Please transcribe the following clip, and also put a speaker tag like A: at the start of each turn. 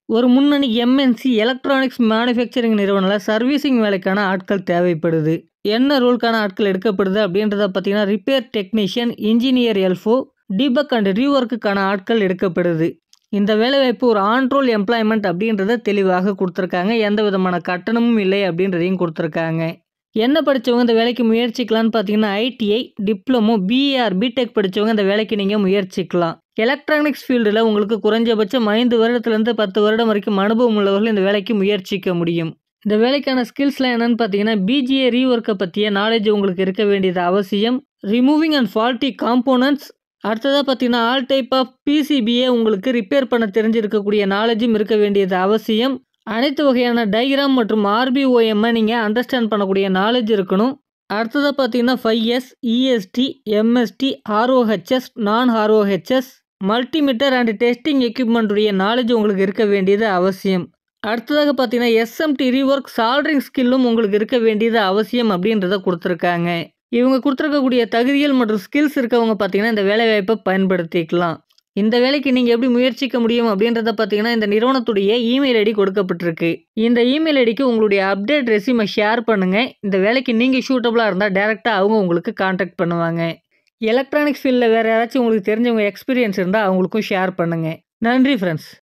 A: ஒரு முன்னணி MNC electronics manufacturing நிறுவனத்தில் சர்வீசிங் வேலைக்கான ஆட்கள் தேவைப்படுது. என்ன ரோலுக்கான ஆட்கள் எடுக்கப்படுது அப்படின்றத பார்த்தீங்கன்னா, ரிப்பேர் டெக்னீஷியன், இன்ஜினியர் எல்ஃபோ, டீபக் அண்ட் ரீவொர்க்குக்கான ஆட்கள் எடுக்கப்படுது. இந்த வேலைவாய்ப்பு ஒரு ஆன் ரோல் எம்ப்ளாய்மெண்ட் அப்படின்றத தெளிவாக கொடுத்துருக்காங்க. எந்த விதமான கட்டணமும் இல்லை அப்படின்றதையும் கொடுத்துருக்காங்க. என்ன படித்தவங்க இந்த வேலைக்கு முயற்சிக்கலான்னு பார்த்தீங்கன்னா, ஐடிஐ, டிப்ளமோ, பிஏஆர், பிடெக் படித்தவங்க இந்த வேலைக்கு நீங்கள் முயற்சிக்கலாம். எலக்ட்ரானிக்ஸ் ஃபீல்டில் உங்களுக்கு குறைஞ்சபட்சம் 5 வருடத்துலேருந்து 10 வருடம் வரைக்கும் அனுபவம் உள்ளவர்கள் இந்த வேலைக்கு முயற்சிக்க முடியும். இந்த வேலைக்கான ஸ்கில்ஸ்லாம் என்னென்னு பார்த்தீங்கன்னா, பிஜிஏ ரீவொர்க்கை பற்றிய நாலேஜ் உங்களுக்கு இருக்க வேண்டியது அவசியம். Removing and faulty components. அடுத்ததாக பார்த்தீங்கன்னா, ஆல் டைப் ஆஃப் பிசிபியை உங்களுக்கு ரிப்பேர் பண்ண தெரிஞ்சிருக்கக்கூடிய நாலேஜும் இருக்க வேண்டியது அவசியம். அனைத்து வகையான டயக்ராம் மற்றும் ஆர்பிஓஎம்மை நீங்கள் அண்டர்ஸ்டாண்ட் பண்ணக்கூடிய நாலேஜ் இருக்கணும். அடுத்ததாக பார்த்தீங்கன்னா, 5S, இஎஸ்டி, எம்எஸ்டி, ஆர்ஓஹெச்எஸ், நான் ஆர்ஓஹெச்எஸ், மல்டிமீட்டர் அண்ட் டெஸ்டிங் எக்யூப்மெண்ட்டுடைய நாலேஜ் உங்களுக்கு இருக்க வேண்டியது அவசியம். அடுத்ததாக பார்த்தீங்கன்னா, எஸ்எம்டி ரீவொர்க் சால்டரிங் ஸ்கில்லும் உங்களுக்கு இருக்க வேண்டியது அவசியம் அப்படின்றத கொடுத்துருக்காங்க. இவங்க கொடுத்துருக்கக்கூடிய தகுதிகள் மற்றும் ஸ்கில்ஸ் இருக்கவங்க பார்த்தீங்கன்னா இந்த வேலைவாய்ப்பை பயன்படுத்திக்கலாம். இந்த வேலைக்கு நீங்கள் எப்படி முயற்சிக்க முடியும் அப்படின்றத பார்த்தீங்கன்னா, இந்த நிறுவனத்துடைய இமெயில் ஐடி கொடுக்கப்பட்டிருக்கு. இந்த இமெயில் ஐடிக்கு உங்களுடைய அப்டேட் ரெஸ்யூமை ஷேர் பண்ணுங்கள். இந்த வேலைக்கு நீங்கள் சூட்டபுளாக இருந்தால் டேரெக்டாக அவங்க உங்களுக்கு கான்டாக்ட் பண்ணுவாங்க. எலக்ட்ரானிக்ஸ் ஃபீல்டில் வேறு யாராச்சும் உங்களுக்கு தெரிஞ்சவங்க எக்ஸ்பீரியன்ஸ் இருந்தால் அவங்களுக்கும் ஷேர் பண்ணுங்கள். நன்றி ஃப்ரெண்ட்ஸ்.